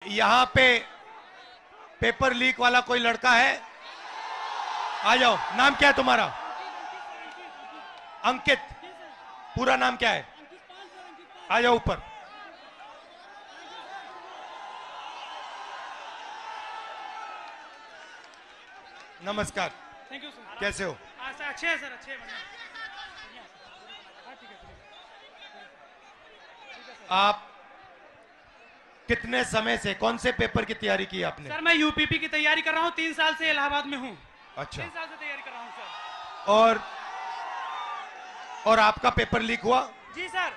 यहाँ पे paper leak वाला कोई लड़का है? आ जाओ। नाम क्या है तुम्हारा? अंकित। पूरा नाम क्या है? आ जाओ ऊपर। नमस्कार। Thank you sir. कैसे हो? सर अच्छे हैं सर, अच्छे हैं। आप कितने समय से कौन से पेपर की तैयारी की आपने? सर मैं यूपीपी की तैयारी कर रहा हूँ, 3 साल से इलाहाबाद में हूँ। अच्छा। 3 साल से तैयारी कर रहा हूँ सर। और आपका पेपर लीक हुआ? जी सर,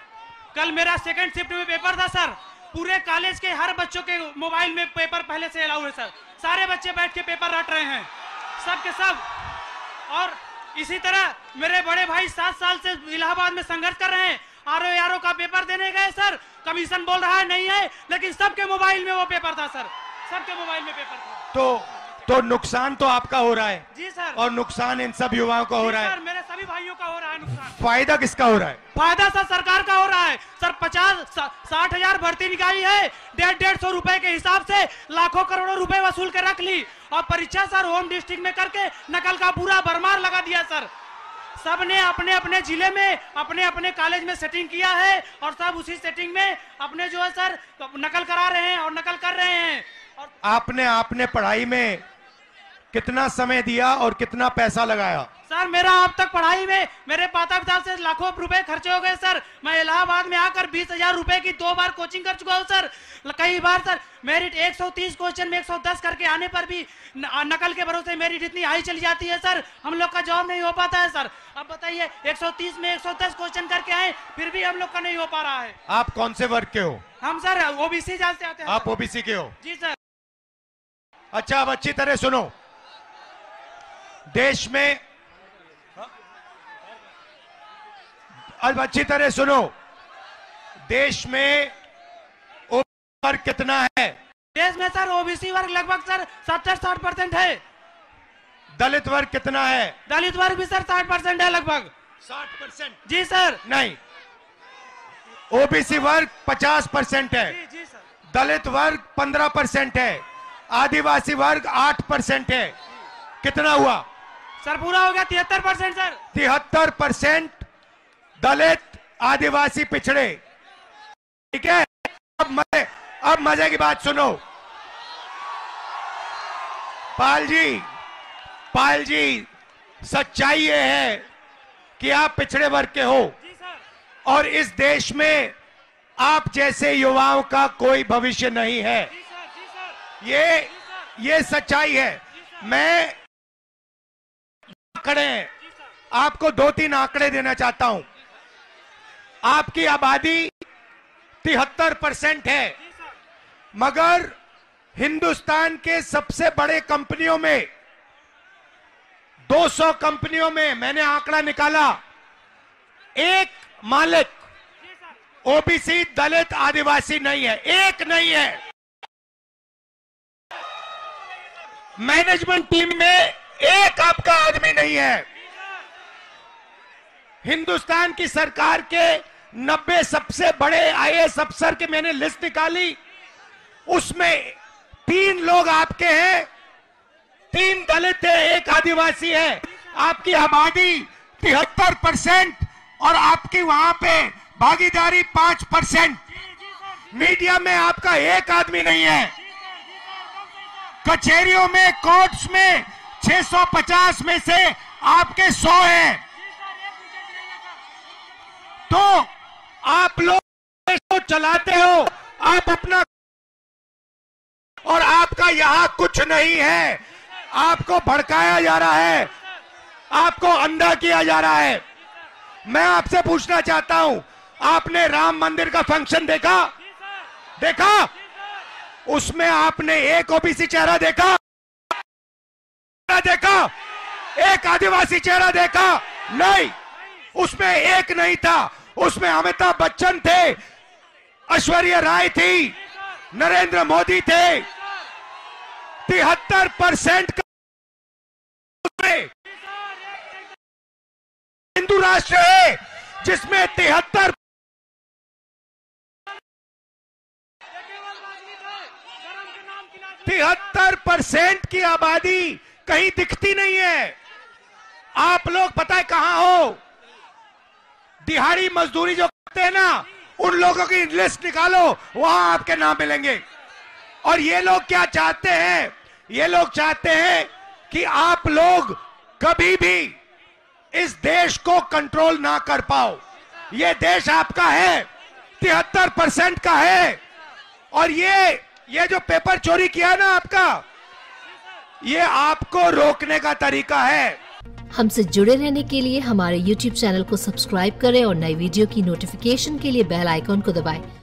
कल मेरा सेकंड शिफ्ट में पेपर था सर। पूरे कॉलेज के हर बच्चों के मोबाइल में पेपर पहले से अलाउ है सर। सारे बच्चे बैठ के पेपर रट रहे हैं, सब के सब। और इसी तरह मेरे बड़े भाई 7 साल से इलाहाबाद में संघर्ष कर रहे हैं। आरओ का पेपर देने गए सर, कमीशन बोल रहा है नहीं है, लेकिन सबके मोबाइल में वो पेपर था सर, सबके मोबाइल में पेपर था। तो नुकसान तो आपका हो रहा है। जी सर। और नुकसान इन सब युवाओं का हो रहा है। सर मेरे सभी भाइयों का हो रहा है नुकसान। फायदा किसका हो रहा है? फायदा सर सरकार का हो रहा है सर। 50-60 हजार भर्ती निकाली है, 150 रुपए के हिसाब से लाखों करोड़ों रुपए वसूल के रख ली। और परीक्षा सर होम डिस्ट्रिक्ट में करके नकल का पूरा भरमार लगा दिया सर। सबने अपने अपने जिले में अपने अपने कॉलेज में सेटिंग किया है, और सब उसी सेटिंग में अपने जो है सर नकल करा रहे हैं और नकल कर रहे हैं। और आपने पढ़ाई में कितना समय दिया और कितना पैसा लगाया? सर मेरा अब तक पढ़ाई में मेरे माता पिता से लाखों रुपए खर्चे हो गए सर। मैं इलाहाबाद में आकर 20,000 रुपए की 2 बार कोचिंग कर चुका हूँ सर। कई बार सर मेरिट 130 क्वेश्चन में 110 करके आने पर भी नकल के भरोसे मेरिट इतनी हाई चली जाती है सर, हम लोग का जॉब नहीं हो पाता है सर। अब बताइए 130 में 110 क्वेश्चन करके आए, फिर भी हम लोग का नहीं हो पा रहा है। आप कौन से वर्ग के हो? हम सर ओबीसी जात से आते हैं। आप ओबीसी के हो? जी सर। अच्छा, अब अच्छी तरह सुनो। देश में, अब अच्छी तरह सुनो, देश में ओबीसी वर्ग कितना है? देश में सर ओबीसी वर्ग लगभग सर 70-60% है। दलित वर्ग कितना है? दलित वर्ग भी सर 60% है लगभग। 60%? जी सर। नहीं, ओबीसी वर्ग 50% है। जी जी सर। दलित वर्ग 15% है। आदिवासी वर्ग 8% है। कितना हुआ सर? पूरा हो गया 73% सर। 73% दलित, आदिवासी, पिछड़े। ठीक है। अब मजे की बात सुनो। पाल जी, सच्चाई ये है कि आप पिछड़े वर्ग के हो। जी सर। और इस देश में आप जैसे युवाओं का कोई भविष्य नहीं है। जी सर, जी सर। ये सच्चाई है। मैं आंकड़े, आपको 2-3 आंकड़े देना चाहता हूं। आपकी आबादी 73% है, मगर हिंदुस्तान के सबसे बड़े कंपनियों में 200 कंपनियों में मैंने आंकड़ा निकाला, एक मालिक ओबीसी, दलित, आदिवासी नहीं है, एक नहीं है। मैनेजमेंट टीम में एक आपका आदमी नहीं है। हिंदुस्तान की सरकार के 90 सबसे बड़े आईएएस अफसर की मैंने लिस्ट निकाली, उसमें 3 लोग आपके हैं, 3 दलित है, 1 आदिवासी है। आपकी आबादी 73% और आपकी वहां पे भागीदारी 5%। मीडिया में आपका एक आदमी नहीं है। कचहरियों में, कोर्ट्स में 650 में से आपके 100 हैं। तो आप लोग देश को चलाते हो, आप अपना, और आपका यहां कुछ नहीं है। आपको भड़काया जा रहा है, आपको अंधा किया जा रहा है। मैं आपसे पूछना चाहता हूं, आपने राम मंदिर का फंक्शन देखा? उसमें आपने एक ओबीसी चेहरा देखा? एक आदिवासी चेहरा देखा? नहीं, उसमें एक नहीं था। उसमें अमिताभ बच्चन थे, ऐश्वर्या राय थी, नरेंद्र मोदी थे। 73% का हिंदू राष्ट्र है जिसमें 73 73% की आबादी कहीं दिखती नहीं है। आप लोग पता है कहां हो? दिहाड़ी मजदूरी जो करते हैं ना, उन लोगों की लिस्ट निकालो, वहां आपके नाम मिलेंगे। और ये लोग क्या चाहते हैं? ये लोग चाहते हैं कि आप लोग कभी भी इस देश को कंट्रोल ना कर पाओ। ये देश आपका है, 73% का है। और ये जो पेपर चोरी किया ना आपका, ये आपको रोकने का तरीका है। हमसे जुड़े रहने के लिए हमारे YouTube चैनल को सब्सक्राइब करें और नई वीडियो की नोटिफिकेशन के लिए बेल आइकॉन को दबाएं।